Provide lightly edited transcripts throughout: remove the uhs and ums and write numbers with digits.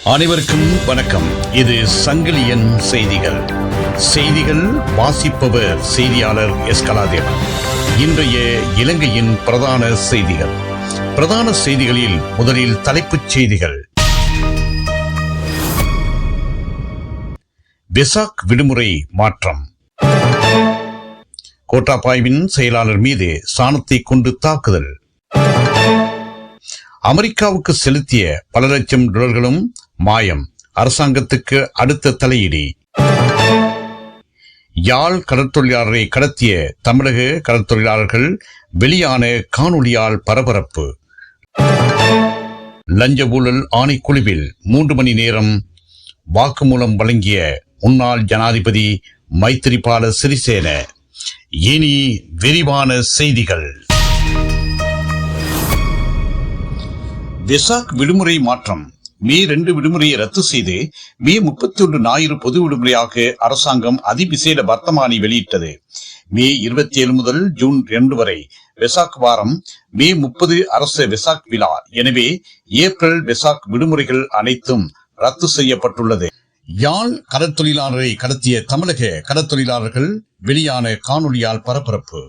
அனைவருக்கும் வணக்கம். இது சங்கிலியன் செய்திகள் வாசிப்பவர் செய்தியாளர் எஸ். கலாதேவன். இன்றைய இலங்கையின் பிரதான செய்திகளில் முதலில் தலைப்புச் செய்திகள். வெசாக் விடுமுறை மாற்றம். கோட்டாபாயவின் செயலாளர் மீது சாணத்தை கொண்டு தாக்குதல். அமெரிக்காவுக்கு செலுத்திய பல லட்சம் டாலர்களும் மாயம், அரசாங்கத்துக்கு அடுத்த தலையீடு. யாழ் கடற்தொழிலாளரை கடத்திய தமிழக கடற்தொழிலாளர்கள் வெளியான காணொளியால் பரபரப்பு. லஞ்ச ஊழல் ஆணைக்குழுவில் 3 மணி நேரம் வாக்குமூலம் வழங்கிய முன்னாள் ஜனாதிபதி மைத்திரிபால சிறிசேன. இனி விரிவான செய்திகள். வெசாக் விடுமுறை மாற்றம். மே 2 விடுமுறையை ரத்து செய்து மே 31 ஞாயிறு பொது விடுமுறையாக அரசாங்கம் அதிவிசேட வர்த்தமானி வெளியிட்டது. மே 27 முதல் ஜூன் 2 வரை வெசாக் வாரம், மே 30 அரச வெசாக் விழா. எனவே ஏப்ரல் வெசாக் விடுமுறைகள் அனைத்தும் ரத்து செய்யப்பட்டுள்ளது. யாழ் கடற்தொழிலாளரை கடத்திய தமிழக கடற்தொழிலாளர்கள் வெளியான காணொளியால் பரபரப்பு.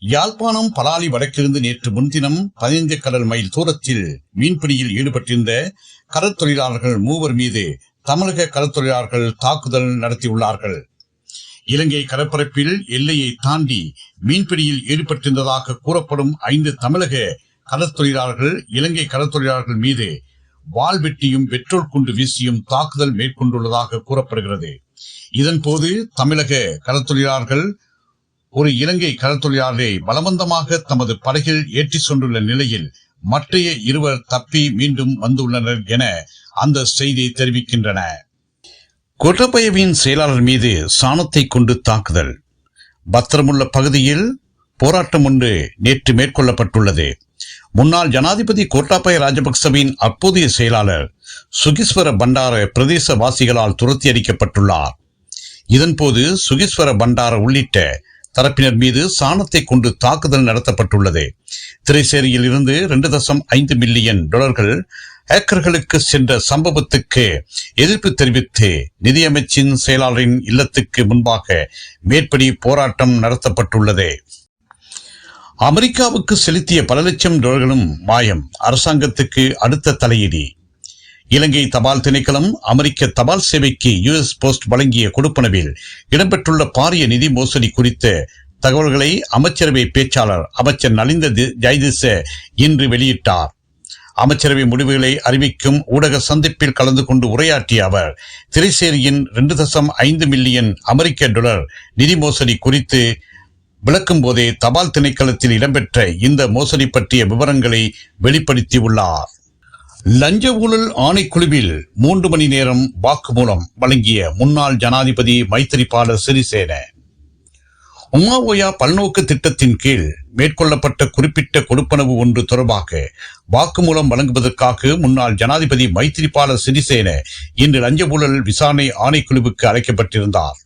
யாழ்ப்பாணம் பலாலி வடக்கிருந்து நேற்று முன்தினம் 15 கடல் மைல் தூரத்தில் மீன்பிடியில் ஈடுபட்டிருந்த கடற்தொழிலாளர்கள் 3 மீது தமிழக கடற்தொழிலாளர்கள் தாக்குதல் நடத்தியுள்ளார்கள். இலங்கை கடற்பரப்பில் எல்லையை தாண்டி மீன்பிடியில் ஈடுபட்டிருந்ததாக கூறப்படும் 5 தமிழக கடற்தொழிலாளர்கள் இலங்கை கடற்தொழிலாளர்கள் மீது வாள்வெட்டியும் பெட்ரோல் குண்டு வீசியும் தாக்குதல் மேற்கொண்டுள்ளதாக கூறப்படுகிறது. இதன்போது தமிழக கடற்தொழிலாளர்கள் ஒரு இலங்கை கடற்தொழிலாளரை பலவந்தமாக தமது படகில் ஏற்றி சென்றுள்ள நிலையில் மற்றைய 2 தப்பி மீண்டும் வந்துள்ளனர் என அந்த செய்தி தெரிவிக்கின்றன. கோட்டாபயவின் செயலாளர் மீது சாணத்தை கொண்டு தாக்குதல். பத்திரமுள்ள பகுதியில் போராட்டம் ஒன்று நேற்று மேற்கொள்ளப்பட்டுள்ளது. முன்னாள் ஜனாதிபதி கோட்டாபய ராஜபக்சவின் அப்போதைய செயலாளர் சுகிஸ்வர பண்டார பிரதேசவாசிகளால் துரத்தி அடிக்கப்பட்டுள்ளார். இதன்போது சுகிஸ்வர பண்டார உள்ளிட்ட தரப்பினர் மீது சாணத்தை கொண்டு தாக்குதல் நடத்தப்பட்டுள்ளது. திரைசேரியில் இருந்து 2.5 மில்லியன் டாலர்கள் ஹேக்கர்களுக்கு சென்ற சம்பவத்துக்கு எதிர்ப்பு தெரிவித்து நிதியமைச்சின் செயலாளரின் இல்லத்துக்கு முன்பாக மேற்படி போராட்டம் நடத்தப்பட்டுள்ளது. அமெரிக்காவுக்கு செலுத்திய பல லட்சம் டாலர்களும் மாயம், அரசாங்கத்துக்கு அடுத்த தலையீடு. இலங்கை தபால் திணைக்களம் அமெரிக்க தபால் சேவைக்கு US போஸ்ட் வழங்கிய கொடுப்பனவில் இடம்பெற்றுள்ள பாரிய நிதி மோசடி குறித்த தகவல்களை அமைச்சரவை பேச்சாளர் அமைச்சர் நலிந்த ஜெயதிச இன்று வெளியிட்டார். அமைச்சரவை முடிவுகளை அறிவிக்கும் ஊடக சந்திப்பில் கலந்து கொண்டு உரையாற்றிய அவர், திரைசேரியின் 2.5 மில்லியன் அமெரிக்க டாலர் நிதி மோசடி குறித்து விளக்கும் போதே தபால் திணைக்களத்தில் இடம்பெற்ற இந்த மோசடி பற்றிய விவரங்களை வெளிப்படுத்தியுள்ளார். லஞ்ச ஊழல் ஆணைக்குழுவில் 3 மணி நேரம் வாக்குமூலம் வழங்கிய முன்னாள் ஜனாதிபதி மைத்திரிபால சிறிசேன. உமாஓயா பல்நோக்கு திட்டத்தின் கீழ் மேற்கொள்ளப்பட்ட குறிப்பிட்ட கொடுப்பனவு ஒன்று தொடர்பாக வாக்குமூலம் வழங்குவதற்காக முன்னாள் ஜனாதிபதி மைத்திரிபால சிறிசேன இன்று லஞ்ச ஊழல் விசாரணை ஆணைக்குழுவுக்கு அழைக்கப்பட்டிருந்தார்.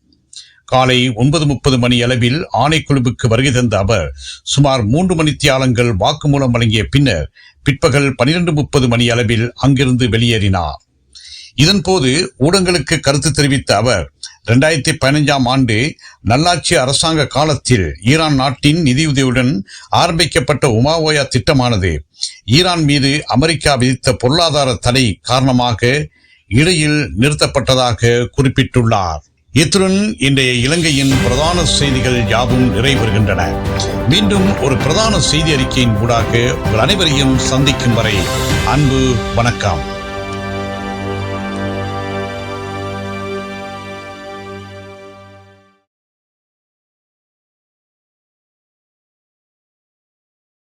காலை 9:30 மணி அளவில் ஆணைக்குழுவுக்கு வருகை தந்த அவர் சுமார் 3 மணித்தியாலங்கள் வாக்குமூலம் வழங்கிய பின்னர் பிற்பகல் 12:30 மணி அளவில் அங்கிருந்து வெளியேறினார். இதன்போது ஊடகங்களுக்கு கருத்து தெரிவித்த அவர், 2015ஆம் ஆண்டு நல்லாட்சி அரசாங்க காலத்தில் ஈரான் நாட்டின் நிதியுதவியுடன் ஆரம்பிக்கப்பட்ட உமாஓயா திட்டமானது ஈரான் மீது அமெரிக்கா விதித்த பொருளாதார தடை காரணமாக இடையில் நிறுத்தப்பட்டதாக குறிப்பிட்டுள்ளார். இத்துடன் இன்றைய இலங்கையின் பிரதான செய்திகள் யாவும் நிறைவேறுகின்றன. மீண்டும் ஒரு பிரதான செய்தி அறிக்கையின் ஊடாக உங்கள் அனைவரையும் சந்திக்கும் வரை அன்பு வணக்கம்.